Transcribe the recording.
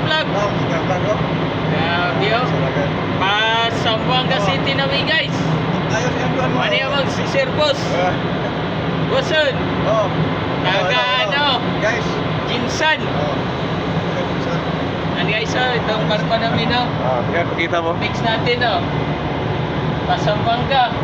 vlog. Oh, sikat vlog. Grabe oh. Pa Zamboanga City na mi guys. Ayos yan buwan mo. Ano yung mag si Sir Boss? Boson. Oh. Taga ano? Guys. Jinsan. Oh. Ano guys oh, itong barko namin oh. Yan, pakita mo. Mix natin oh. Pa Zamboanga.